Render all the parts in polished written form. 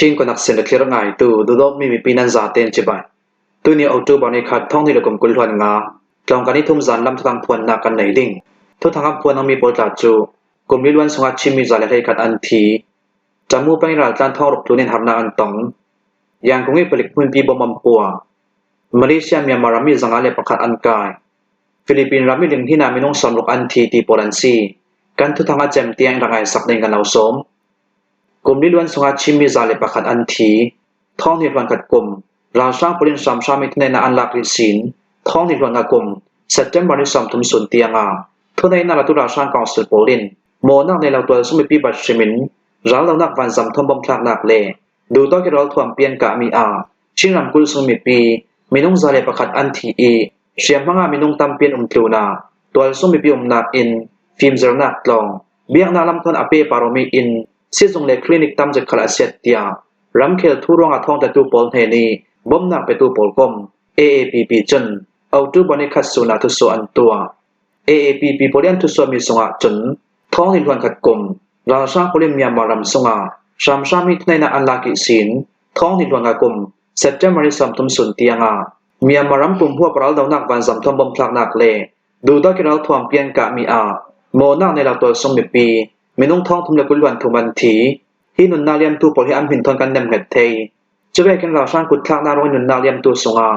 ชิงก็นักเสียงเคลียร์ง่ายตัวดูดอกมีปีนันซาเต็นจิบายตัวนี้เอาตัวบอลในขัดท่องที่เรากำกุลทวนงาลองกันที่ทุ่มจันลำทางพวนนักกันไหนดิ่งทุกทางพวนต้องมีโปรตัดจูกลุ่มลิลวันสงัดชิมีซาเลให้ขัดอันทีจมูกไปราจานท่องรบตัวนี้หับนาอันตองอย่างคงไม่ผลิตพื้นปีบอมปัวมาเลเซียมีมารามีสังอาเลประคัดอันกายฟิลิปปินส์รามีลิงที่นาไม่น้องสอนลูกอันทีตีโปลันซีกันทุกทางเจมเตียงร่างกายสักเด้งกันเอาสมกลุ่มลิลวันสงัดชิมีซาเลประคัดอันทีท่องนิรันดร์กัดกลุ่มเราสร้างผลิตสามชาติในนาอันหลักฤทธิ์ศิลป์ท้องนิรันดร์กลุ่มเซปเทมเบอร์ในสามทุ่มส่วนเตียงทุนในนาตุราสร้างกองสุดโปลินโมนักในเราตัวสมัยปีบัตชิมินเรานักวันสามทุ่มบอมพลักนักเล่ดูตัวที่เราถ่วงเปลี่ยนกะมีชิงรำกุลสมัยปีมีน้องซาเลประคัดอันทีเชียมพังมีน้องตามเปลี่ยนติวนาตัวสมัยปีนักอินฟิล์มเจอร์นักลองเบียงนาลำทนอเปปารมีอินสิ่งในคลินิกตามจากคลาสเซตเตียรำเคลทุรองท่องแต่ตัวโปลเฮนีบ่มนักไปตัวโปลกม AAPP จนเอาตัวบริคัดสุนัขทุสอันตัว AAPP บริยันทุสมีสงะจนท้องหินวันขัดกลมราชาบริมีมารำสงะสามชามิในนาอันลากิสินท้องหินวันขัดกลมเซปเทมเบอร์สัมทุมสุนเตียงมีมารำปุ่มพวกเราดาวนักวันสัมทุมบ่มพลักนักเล่ดูตัวที่เราถ่วงเปลี่ยนกะมีโมนักในเราตัวสมัยปีมีน้องท้องทุมเลกุลวันทุมันทีที่นุนนาเลียมตัวปลิอัมหินทอนกันนำเงิดเทยจะเป็นการเราสร้างกุศลนาโรยนุนนาเลียมตัวสงา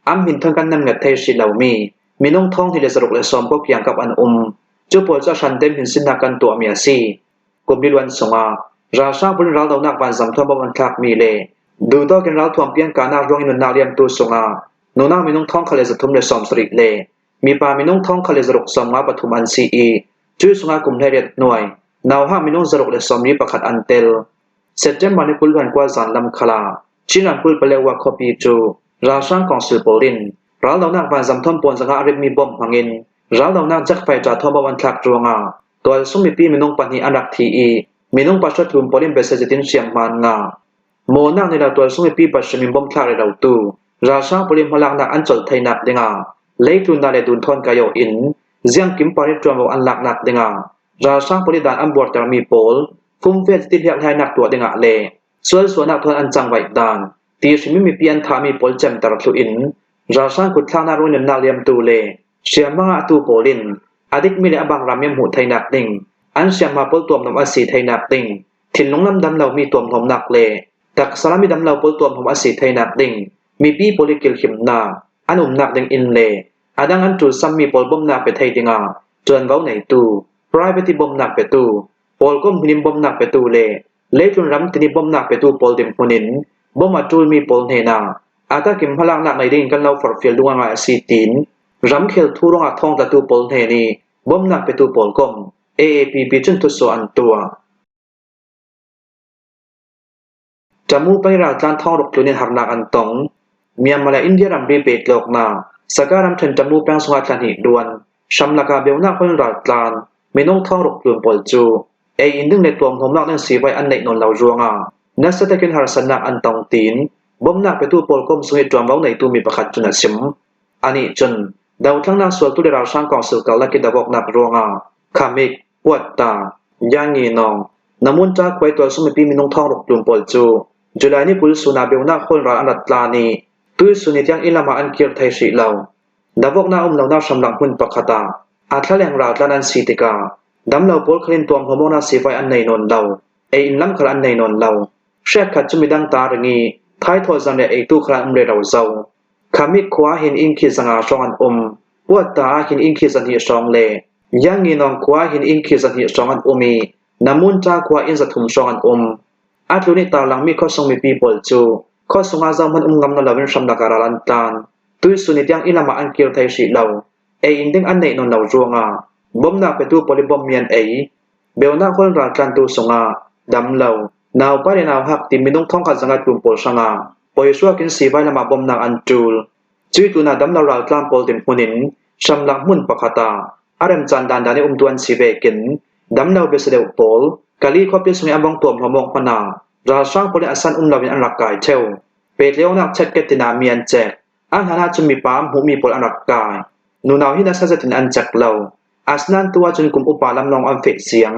อัมหินทอนกันนำเงิดเทยสิเหล่ามีน้องท้องที่เลสรุกเลสอมก็เพียงกับอันจะปวดจะชันเต็มหินสินากันตัวเมียซีกลุ่มดิลวันสงาราชาบริเราดาวนักวันสัมทบวันทักมีเลดูตัวกันเราถ่วงเพียงการนาโรยนุนนาเลียมตัวสงาโนนามีน้องท้องคาเลสทุมเลสอมสริเลมีปามีน้องท้องคาเลสรุกสมมาปฐุมอันซีจุยสงากลุ่มเฮเรตหน่วยนาวห้ามีน้องสรุกเลสอมรีประคัดอันเตลเซปเทมเบอร์ในกุลวันกว่าจันลำคลาชินันกุลเปเลวะคอปีจูราชากองสืบโปลินเราดาวนักวันสัมทอมปนสังอาริมีบอมพังอินเราดาวนักจักไฟจ่าทบวันทักจวงตัวสมิปีมีน้องปัญญาอันดักทีมีน้องปัชตุมโปลินเบสเจตินเชียงมันโมนักในเราตัวสมิปีปัชมิบอมทักเรดาวตูราชาโปลินพลังนักอันจดไทยนักเดงเล็กตุนดาเลดุนทอนกายอินเจียงกิมปาริจวงอันหลักนักเดงราชาโปลิดานอันบวชแต่มีโปลฟุ่มเวทติดเพียงไทยนักตัวเดงเลส่วนนักทวนอันจังไว้ดานตีชิมิมีเพียนทามีโปลเจมตระทุอินราชากุศลนารุนนาเลียมตูเลเชียมังอาตูโปลินอดิกมีเลอบังรามีหูไทยนักดิ่งอันเชียมาโปลตัวมนมอสีไทยนักดิ่งถิ่นลงน้ำดำเรามีตัวมนักเลตักสลามีดำเราโปลตัวมนมอสีไทยนักดิ่งมีปีโปลิกิลขิมนาอันนักดิ่งอินเลอดังอันจูซัมมีโปลบ่มนักไปไทยดิ่งจวนเว้าในตูปลายไปที่บ่มนักไปตูโปลก็มีบ่มนักไปตูเลจุนรำตินิบ่มนักไปตูโปลเต็มคนนินบ่มาจูมีโปลเฮนาอาตากิมพลังนักในดิ่งกันเราฟอร์ฟิลดวงอาซีตินรำเคลทูรงอาทองตะตูโปลเฮนีบ่มนักไปตูโปลกม AAPP จนทุสอันตัวจมูกไปราจานทองรกตัวนี้หักนักอันตองเมียมาเลอินเดียรำรีเปตโลกนาสกัดรำเทนจมูกแปลงสงัดทันหิดวนชำลักาเบลนักคนราจานมีน้องทองรกตัวโปลจูอินดึงในตัวผมนักนั่งสีไว้อันในนนเหล่าจวงนักสเตกินหาสนักอันตองตีนบ่มนักไปตู้โปลกมสุยจวงเว้าในตู้มีประคัดจุนสิมอันนี้จนดาวทั้งนักสวดตู้ได้เราสร้างกองสืบกัลลักิดบอกนักรวงขามิกปวดตายางงีนองน้ำมันจากไว้ตัวสมัยปีมีน้องทองรกตัวโปลจูจุดนี้กุลสุนาเบลนักคนราอันดัตลานีตู้สุนิยังอิลามาอันเกียรไทยสีเหล่าดาวบอกนักเหล่านักสำลังหุ่นประคัตอาทะเลงราตลานันสีติกาดำเหล่าโปลคลินตัวมโมนาสีไฟอันในนนเหล่าอินล้ำขลันในนนเหล่าเช็คขัดจะมีดังตารงงี้ท้ายทอจันเดตู้ขลันเรเราเจ้าขามิขวาเห็นอินขีสังอาชองอันปวดตาเห็นอินขีสันหิชองเลยังงีนองขวาเห็นอินขีสันหิชองอันมีน้ำมุนจากขวาอินสะทุมชองอันอาทุนิตาลังมีข้อทรงมีปีโปลจูข้อทรงอาจารย์มันงำนลาวินชำนักการันตานตุยสุนิยังอิลามาอันเกียวไทยสีเหล่าอินดึงอันในนนเหล่าจวงบ่มนักไปตู้โปลิบอมเมียนเบลนักคนราจันตูสงดำเหล่านาวไปในนาวหักติมินุงท่องขัดสังกัดกลุ่มโปลสังปอยชัวกินสีใบละมาบ่มนักอันจูลจุยตุนาดำเหล่าราตามโปลเต็มคนนินชำลักมุ่นปะคตาอารมจันดานดานิตัวนสีเวกินดำเหล่าเบสเดวโปลกาลีครอบยัสมีอับบังตัวมหมองพนาราชาโปลิอัสันลาวินอันรักกายเทวเปรตเลี้ยวนักเช็ดเกตินาเมียนแจกอันหานาจะมีปามหูมีโปลอันรักกายนูนาวฮินาซาจะตินอันแจกเหล่าอาสนันตัวจนกลุ่มอุปาลำลองอันเฟเสียง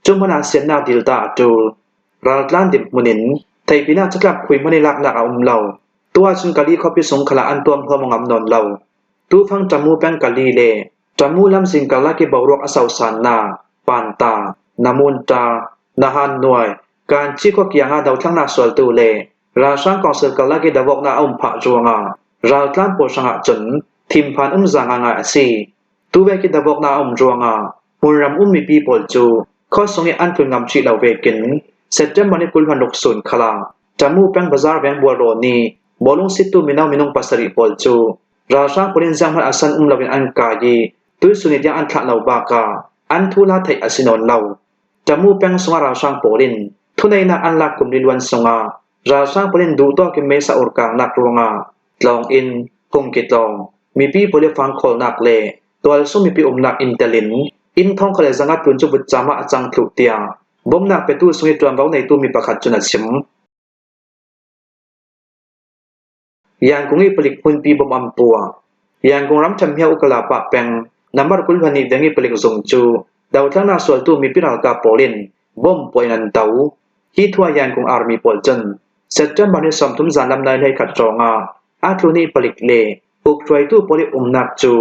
จุมพนาเสียนนาดิลตาจูราตลันดิบมุนินเท thầy pina chắc lap khui mani lak nak lo tua chun kali khopi song khala an tuam thom ngam non lo tu phang tamu pang kali le tamu lam sing kala ki bawrok asau san na panta namun ta nahan noi kan chi ko kyanga daw thang na sol tu le ra sang ko sel kala ki dawok na pha ruanga ra tlam po sanga chun thim phan zanga nga si tu ve ki dawok na ruanga munram mi pi pol chu kho songi an phun ngam chi law ve kin September ni kulhan loksun khala tamu pang bazar bang bolo ni bolong situ minong pasari pol chu ra sang purin jang har asan lawin an ka yi tu sunit yang an thla law ba ka an thula thai asinon law tamu pang songa ra sang polin thunai na an la kum lilwan songa ra sang polin du to ki mesa urka nak ruanga tlong in hung ki tlong mi pi pole fang khol nak le tol so mi pi nak intelin in thong khale zanga tun chu but chama achang thlu tia bom nak pe tu sungi tuam bau nei tu mi pakhat chuna sim yang kungi pelik pun pi bom am tua yang kung ram tham hiau kala pa peng namar kul hani dengi pelik zong chu daw thang na sol tu mi piral ka polin bom poinan tau hi thua yang kung army pol chen September ni som tum zan lam nai nei khat ronga a thu ni pelik le uk troi tu poli nak chu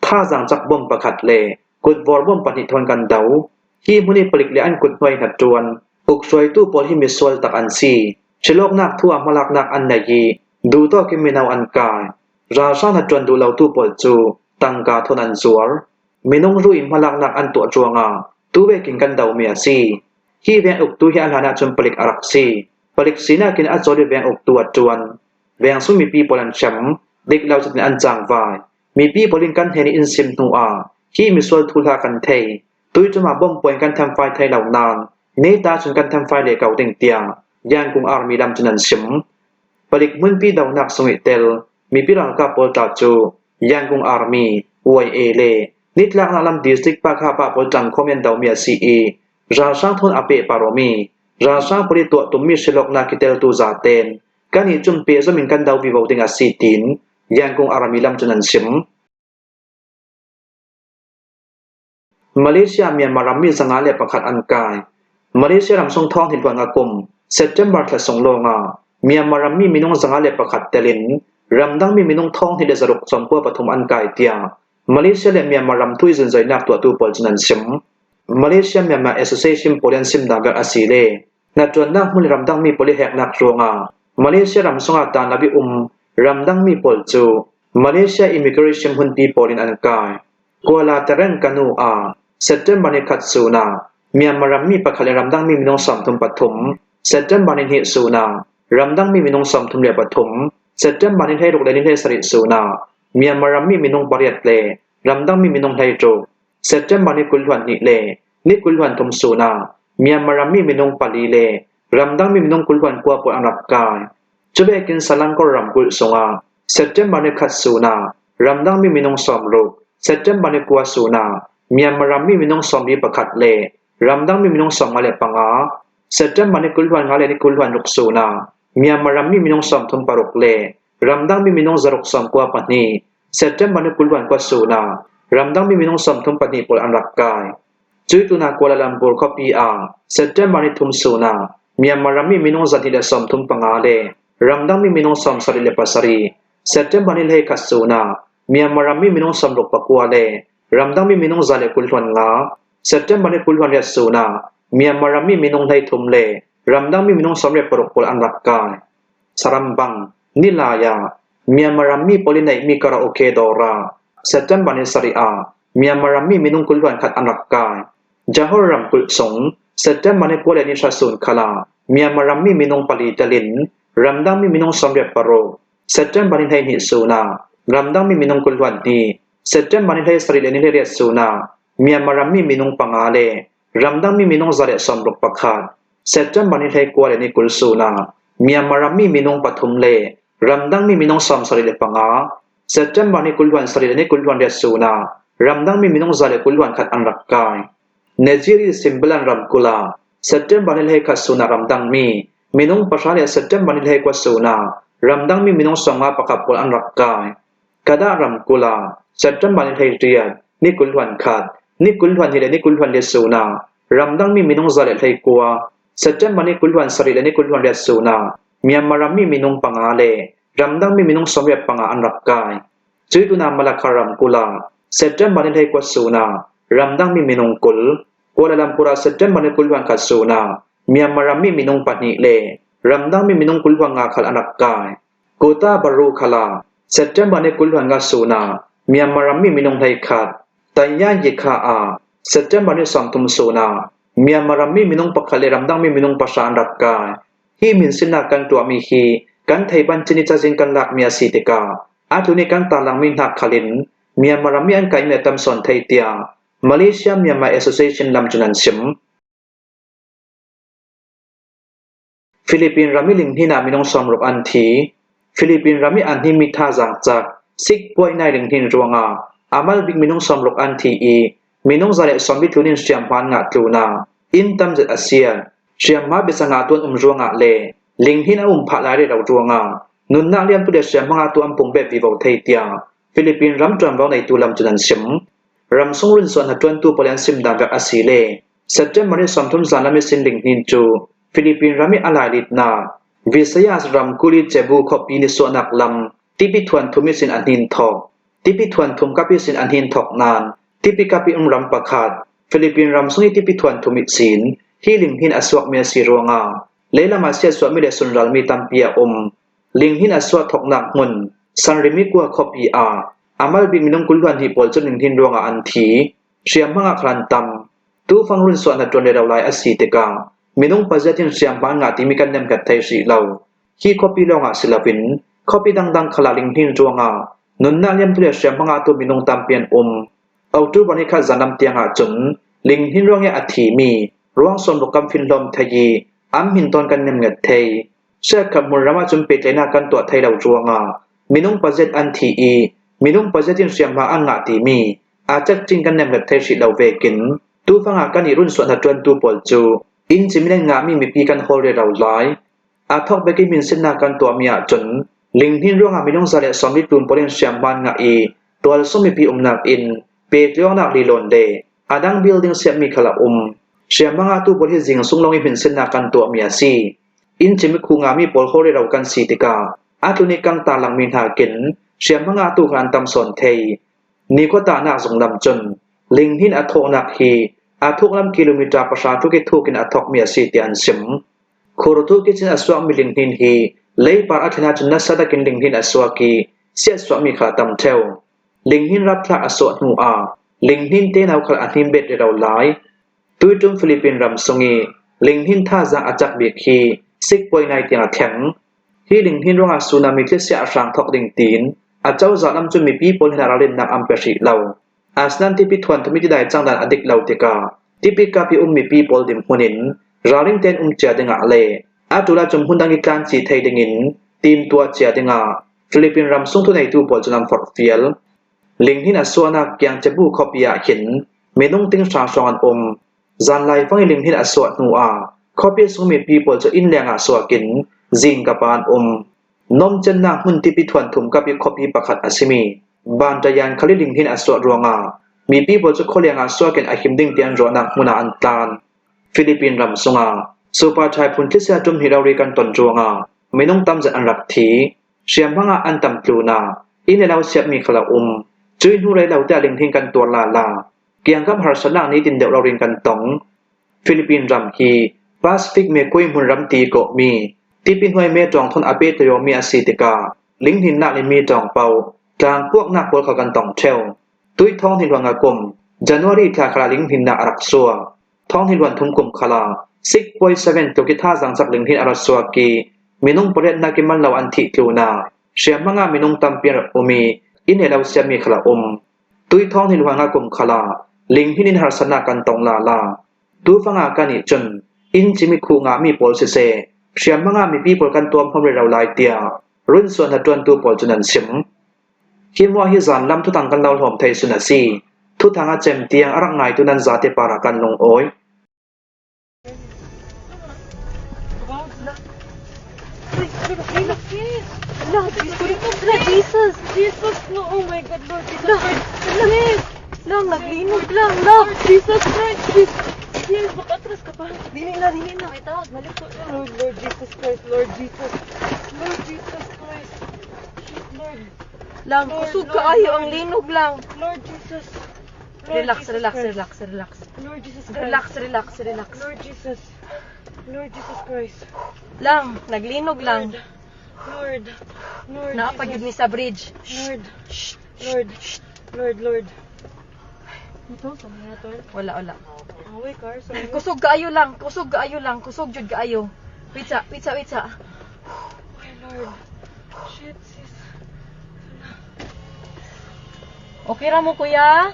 tha jang chak bom pakhat le kut vor bom pani thon kan dau hi muni pelik le an kut noi hat tuan uk troi tu pol hi mi sol tak an si chilok nak thua malak nak an nai hi du to ki minaw an kai ra sang na tuan du lau tu pol chu tangka thon an zuar minong ru im malak nak an tu chuanga tu ve king kan dau mi si hi ve uk tu hi an hana chum pelik arak si pelik sina kin a choli ve uk tu chuan veng su mi pi polan cham dik lau chat an chang vai mi pi polin kan heni in sim tu a hi mi sol thula kan thei tui chuma bom poin kan tham fai thai lau nan nei ta chun kan tham fai le kau ding tiang yang kung army lam chunan sim pelik mun pi daw nak sungi tel mi pi rang ka pol ta chu yang kung army UIA le nitlak na lam district pa kha pa pol chang khomen daw mi si e ra sang thon ape paromi ra sang poli to tummi silok na kitel tu za ten kani chum pe zomin kan daw bi voting a si tin yang kung army lam chunan sim Malaysia Myanmar ram mi zanga le pakhat an kai Malaysia ram song thong hin wanga kum September thla song longa Myanmar ram mi minung zanga le pakhat telin ramdang mi minung thong hi le zaruk chompo pathum an kai tia Malaysia le Myanmar ram thui zin zai nak tu pol chunan sim Malaysia Myanmar Association Polian sim dagar asile na tuan nak mun ramdang mi poli hek nak ronga Malaysia ram songa ta nabi ramdang mi pol chu Malaysia Immigration hun pi polin an kai Kuala Tereng kanu a September ni khat suna Myanmar ram mi pakhale ramdang mi minung som thum pathum September ni hi suna ramdang mi minung som thum le pathum September ni hei ruk le ni hei sari suna Myanmar ram mi minung pariat le ramdang mi minung hei tru September ni kulhuan ni le ni kulhuan thum suna Myanmar ram mi minung pali le ramdang mi minung kulhuan kwa po anrak kai chube kin salang ko ram kul songa September ni khat suna ramdang mi minung som ru September ni kwa suna Myanmar ram mi minung som bi pakhat le ramdang mi minung som ngale panga September ni kulhuan ngale ni kulhuan ruk suna Myanmar ram mi minung som thum paruk le ramdang mi minung zaruk som kwa pani September ni kulhuan kwa suna ramdang mi minung som thum pani pol anrak kai chui tu na Kuala Lumpur copy a September ni thum suna Myanmar ram mi minung zati le som thum panga le ramdang mi minung som sari le pasari September ni le khasuna Myanmar ram mi minung som ruk pakwa le ramdang mi minung zale kulhuan nga September ni kulhuan ya suna Myanmar ram mi minung lai thum le ramdang mi minung som le paruk pol anrak kai sarambang nilaya Myanmar ram mi polinai mi karaoke dora September ni sari a Myanmar ram mi minung kulhuan khat anrak kai Johor ram kul song September ni pole ni shasun khala Myanmar ram mi minung pali talin ramdang mi minung som le paro September ni hei ni suna ramdang mi minung kulhuan ni September ni hei sari le ni le suna Myanmar ram mi minung pangale ramdang mi minung zare som ruk pakhat September ni hei kwale ni kul suna Myanmar ram mi minung pathum le ramdang mi minung som sari le panga September ni kulhuan sari le ni kulhuan le suna ramdang mi minung zare kulhuan khat anrak kai Nigeria simbalan ram kula September ni hei khat suna ramdang mi minung pasale September ni hei kwa suna ramdang mi minung songa pakap pol anrak kai kada ram kula September ni hei riat ni kulhuan khat ni kulhuan hi le ni kulhuan le suna ramdang mi minung zale thei kwa September ni kulhuan sari le ni kulhuan le suna เมียมารำมีมินุงปังอาเลรำดังมีมินุงสมเร็จปังอาอันรับกายจุยตุนามลคารำกุลาเซตเจมบันเทกวสูนารำดังมีมินุงกุลกัวลาลัมปุระเซตเจมบันกุลวันคัสูนาเมียมารำมีมินุงปันิเลรำดังมีมินุงกุลวังอาคัลอันรับกายกูตาบารุคลาเซตเจมบันกุลวันกาสูนาเมียมารำมีมินุงไทขัดตัยยายิคาอาเซตเจมบันสัมตุมสูนาเมียมารำมีมินุงปักขเลรำดังมีมินุงปัสสานรับกายฮีมินสินากันตัวมีฮีกันไทบันจินิจาจินกันลักเมียสีติกาอาทุนิกันตาลังมินหักขลินเมียมารำมีอันไกเมตัมสอนไทเตียมาเลเซียเมียมาแอสโซเอชันลำจุนันซิมฟิลิปปินส์รามิลิงที่นามินงสอมรบอันทีฟิลิปปินส์รามิอันที่มีท่าจังจักซิกป่วยในลิงทินรวงอามัลบิกมินงสอมรบอันทีมินงซาเลสอมบิทุนินเชียมพานงัดลูนาอินตัมเจอาเซียนเชียมมาเบสังอาตุนรวงเลลิงทินพาลาเรเรารวงนุนนาเลียมตุเดเชียมมาตุอัมปุงเบบีโวไทเตียฟิลิปปินส์รัมจวนเบาในตุลำจุนันซิมรัมซงรุนส่วนหัดจวนตูปเลียนซิมดาแบบอาศิเลเซตเจมมาริสอมทุนซานามิสินลิงทินจูฟิลิปปินส์รามิอาลาลิตนาวิสยาสรัมกุลิเจบูขบีนิสวนักลำติปิทวนทุมิสินอันหินทอกติปิทวนทุมกับิสินอันหินทอกนานติปิกับิรัมปะขาดฟิลิปปินส์รัมซุงติปิทวนทุมิสินที่ลิงหินอสวกเมียสีรวงเลลามาเซียสวมิเลสุนรัลมีตัมเปียลิงหินอสวกทอกนักมุนสันริมิกัวขบีอามัลบิมินงกุลวันฮิปอลจนลิงหินรวงอันทีเชียมมังคลันตัมตูฟังรุนส่วนหัดจวนเดราวไลอสีติกามินุงปัจจัยที่เสียงบางงาที่มีกันนำกัดไทยสีเหล่าที่คอปีลงศิลปินคอปีดังๆขลาลิงหินจวงนุนนาเลียมทุเรศเสียงบางตัวมินุงตามเปลี่ยนเอาตู้บันิคาจานำเตียงจุนลิงหินร้องอัฐิมีร้องส่วนบุกกำฟินลมไทยอัมหินตอนกันนำเงิดไทยเชื่อขับมุนรามาจุนเปใจนากันตัวไทยเหล่าจวงมินุงปัจจัยอันทีมินุงปัจจัยที่เสียงบางงาที่มีอาจจะจริงกันนำเงิดไทยสีเหล่าเวกินตู้ฟังอาการรุ่นส่วนหัดจวนตู้ปอลจูอินจิมินงามีปีกันโฮเรเราหลายอาทอกเบกิมินสินากันตัวมีจนลิงหินร่วงมินงซาเลสอมลิตุนปอลินเชียมบานงาตัวสมิปีนักอินเปตยองนักลีลอนเดอาดังบิลดิ้งเสียมีขลาเชียมบางตัวบริจิงสุงลงมินสินากันตัวมีซีอินจิมิคุงามีปอลโฮเรเรากันสีติกาอาตุนิกังตาลังมินหากินเชียมบางตัวกันตำสนเทยนี่ก็ตาหนักสงลำจนลิงหินอโทนักฮีอาทุกลำกิโลเมตรประชาทุกิทุกินอทอกเมียสีเตียนซิมโคโรทุกิจินอสวามิลิงหินฮีเลยปาร์อัธนาจุนนัสดากินลิงหินอสวากีเสียสวามีขาตำเทวลิงหินรับพระอสวดหูลิงหินเตนเอาขลาหินเบ็ดเราหลายตุยจุมฟิลิปปินส์รำสงีลิงหินท่าจังอาจักเบียกีซิกป่วยในเตียงแข็งที่ลิงหินร้องสุนามิที่เสียสางทอกดิงตีนอาเจ้าจัดลำจุนมีปีปนนาราเลนนักอัมเปชิเหล่าอาสนันที่พิทวนทุมิที่ได้จังดันอดิกเหล่าติกาที่พิกาพิมีปีปอลดิมหุนินราลิงเตนเจียดิงาเลอาตุลาจมหุนดังกิการจีไทยดิงินทีมตัวเจียดิงาฟิลิปปินส์รำส่งทุนในตัวปอลจุนัมฟอร์ดฟิลลิงหินอสวานักยังจะบูคอปียหินเมนุงติงสางสองอันจันไลฟังลิงหินอสวดหัวคอปีส่งมีปีปอลจะอินแรงอสวกินจิงกับปานนมจันนักหุนที่พิทวนถุมกับคอปีประคัดอาซิมีบานจะยันคลิลิงหินอสวดรวงมีปีบอลจะขเลียงอาสวกันอาคิมดิ้งเตียนรอนักมุนาอันตานฟิลิปปินส์รำสงสุปาชัยพุนทิเสียจุมฮิรารีกันตนจวงไม่น้องตำจะอันรักทีเชียมพังอันตำปลูนาอินเลวเสียมีขลาจุยนูไรเราแต่ลิงทิ้งกันตัวลาเกี่ยงกับหาสนานี้ดินเดวเราเรียนกันตองฟิลิปปินส์รำฮีแปซิฟิกเมกุยมุนรำตีโกมีที่ปินห้วยเมจองทนอาเปตโยมีอาศิติกาลิงหินนักลิมีจองเปากลางพวกนักบอลเขากันตองเชลตุยท้องหินวังกลมจันวารีคลาคลาลิงหินนาอารักซัวท้องหินวันทุ่มกลมคลา6.7ตัวกิท่าสังสักลิงหินอารักซัวกีมินุงประเด็นนักิมันเหล่าอันทิลูนาเชียมังมินุงตัมเปียร์มีอินเอลาวเซียมีขลาตุยท้องหินวังกลมคลาลิงหินหาสนากันตองลาดูฟังอาการนิจนอินจิมิคูงามีโพลเซเชียมังมีปีโพลกันตัวพร้อมเราลายเตียรุ่นส่วนหัดจวนตัวโพลจุนันซิมคิมว่าฮิซันลำทุตังกันเราหอมไทยสุนัสีทุตังอาเจมเตียงอารักไงตุนันซาเตปารักันลงโอยJesus, no, oh my God, Lord, Jesus Christ, please, lang, naglinog lang, Jesus Christ, please, Yes, makatras ka pa. Dili na. May tawag. Balik ko. Lord Jesus Christ. Lord Jesus Christ. Shit, Lord. Lang, Lord, kusog Lord, kaayo Lord. ang linog lang. Lord Jesus. Relax. Lord Jesus Christ. Relax. Lord Jesus Christ. Lang, naglinog lang. Lord. Naapagid ni Jesus. sa bridge. Lord. Ito, sabi na to. Wala. Away car, sorry. Kusog kaayo lang. Kusog jud kaayo. Witsa. Ay, Lord. Shit, sis. Okay ra mo, kuya?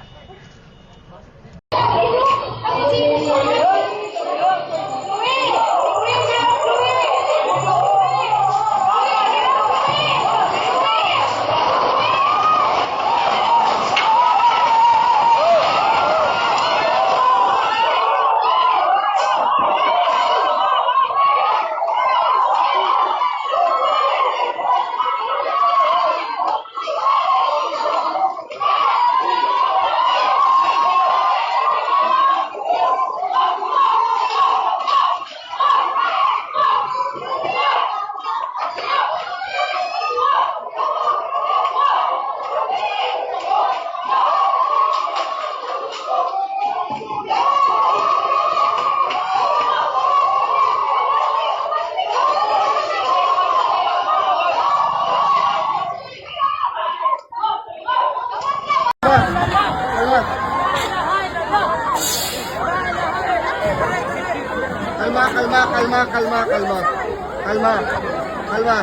Kalma.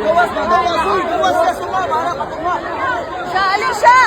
Bawas ka sumama, para patugma. Siya, alin siya?